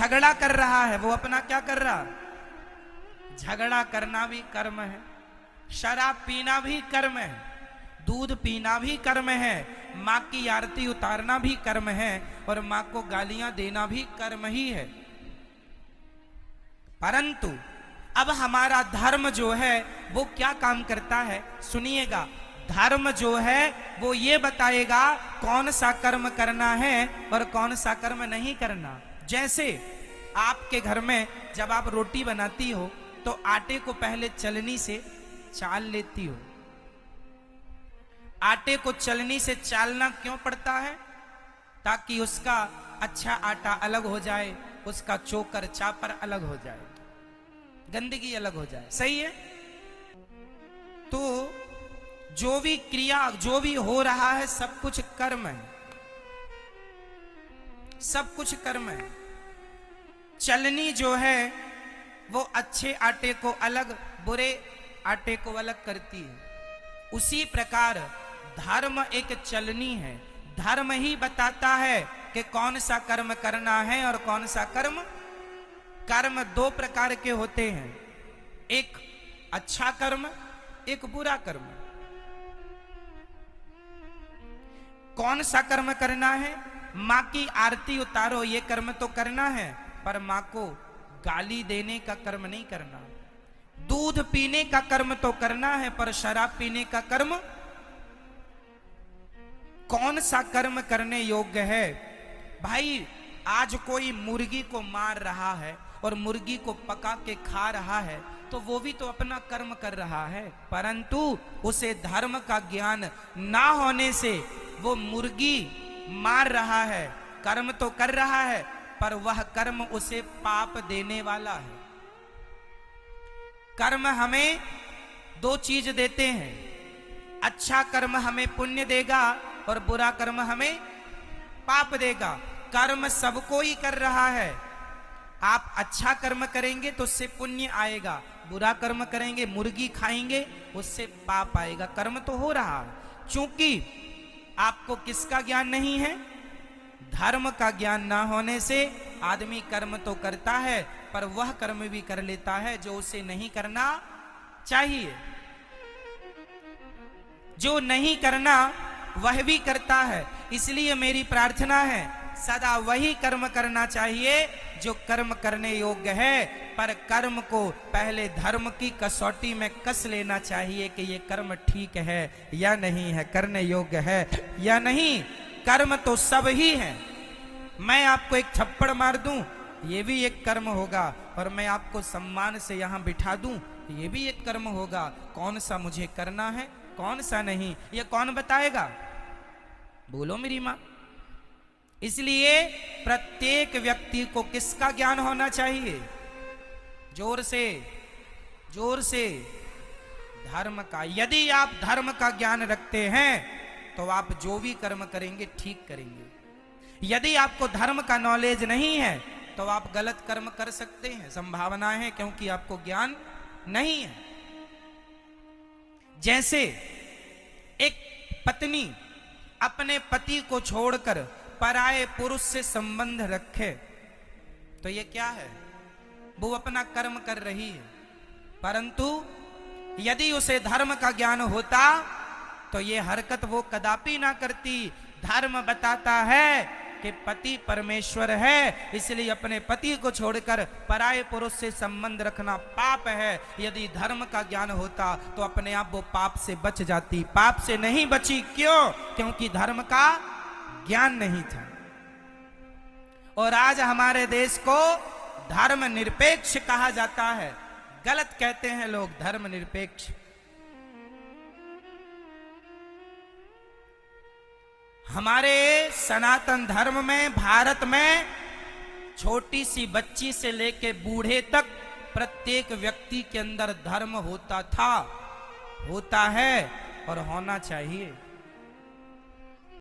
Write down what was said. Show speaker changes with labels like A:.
A: झगड़ा कर रहा है वो अपना क्या कर रहा? झगड़ा करना भी कर्म है, शराब पीना भी कर्म है, दूध पीना भी कर्म है, माँ की आरती उतारना भी कर्म है, और माँ को गालियां देना भी कर्म ही है। परंतु अब हमारा धर्म जो है वो क्या काम करता है, सुनिएगा। धर्म जो है वो ये बताएगा कौन सा कर्म करना है और कौन सा कर्म नहीं करना। जैसे आपके घर में जब आप रोटी बनाती हो तो आटे को पहले चलनी से चाल लेती हो। आटे को चलनी से चालना क्यों पड़ता है? ताकि उसका अच्छा आटा अलग हो जाए, उसका चोकर चापर अलग हो जाए, गंदगी अलग हो जाए। सही है? तो जो भी क्रिया जो भी हो रहा है सब कुछ कर्म है, सब कुछ कर्म है। चलनी जो है वो अच्छे आटे को अलग, बुरे आटे को अलग करती है। उसी प्रकार धर्म एक चलनी है, धर्म ही बताता है कि कौन सा कर्म करना है और कौन सा कर्म। कर्म दो प्रकार के होते हैं, एक अच्छा कर्म, एक बुरा कर्म। कौन सा कर्म करना है? माँ की आरती उतारो, ये कर्म तो करना है, पर माँ को गाली देने का कर्म नहीं करना। दूध पीने का कर्म तो करना है, पर शराब पीने का कर्म। कौन सा कर्म करने योग्य है? भाई आज कोई मुर्गी को मार रहा है और मुर्गी को पका के खा रहा है तो वो भी तो अपना कर्म कर रहा है, परंतु उसे धर्म का ज्ञान ना होने से वो मुर्गी मार रहा है, कर्म तो कर रहा है, पर वह कर्म उसे पाप देने वाला है। कर्म हमें दो चीज देते हैं, अच्छा कर्म हमें पुण्य देगा और बुरा कर्म हमें पाप देगा। कर्म सबको ही कर रहा है। आप अच्छा कर्म करेंगे तो उससे पुण्य आएगा, बुरा कर्म करेंगे, मुर्गी खाएंगे, उससे पाप आएगा। कर्म तो हो रहा है, चूंकि आपको किसका ज्ञान नहीं है? धर्म का ज्ञान ना होने से आदमी कर्म तो करता है, पर वह कर्म भी कर लेता है जो उसे नहीं करना चाहिए। जो नहीं करना वह भी करता है। इसलिए मेरी प्रार्थना है सदा वही कर्म करना चाहिए जो कर्म करने योग्य है, पर कर्म को पहले धर्म की कसौटी में कस लेना चाहिए कि ये कर्म ठीक है या नहीं है, करने योग्य है या नहीं। कर्म तो सब ही है। मैं आपको एक थप्पड़ मार दूं ये भी एक कर्म होगा, और मैं आपको सम्मान से यहां बिठा दूं ये भी एक कर्म होगा। कौन सा मुझे करना है कौन सा नहीं, ये कौन बताएगा? बोलो मेरी मां। इसलिए प्रत्येक व्यक्ति को किसका ज्ञान होना चाहिए? जोर से, जोर से, धर्म का। यदि आप धर्म का ज्ञान रखते हैं तो आप जो भी कर्म करेंगे ठीक करेंगे। यदि आपको धर्म का नॉलेज नहीं है तो आप गलत कर्म कर सकते हैं, संभावना है, क्योंकि आपको ज्ञान नहीं है। जैसे एक पत्नी अपने पति को छोड़कर पराये पुरुष से संबंध रखे तो ये क्या है? वो अपना कर्म कर रही है। परंतु यदि उसे धर्म का ज्ञान होता तो ये हरकत वो कदापि ना करती। धर्म बताता है कि पति परमेश्वर है, इसलिए अपने पति को छोड़कर पराये पुरुष से संबंध रखना पाप है। यदि धर्म का ज्ञान होता तो अपने आप वो पाप से बच जाती। पाप से नहीं बची, क्यों? क्योंकि धर्म का ज्ञान नहीं था। और आज हमारे देश को धर्म निरपेक्ष कहा जाता है। गलत कहते हैं लोग, धर्म निरपेक्ष। हमारे सनातन धर्म में, भारत में, छोटी सी बच्ची से लेके बूढ़े तक प्रत्येक व्यक्ति के अंदर धर्म होता था, होता है और होना चाहिए।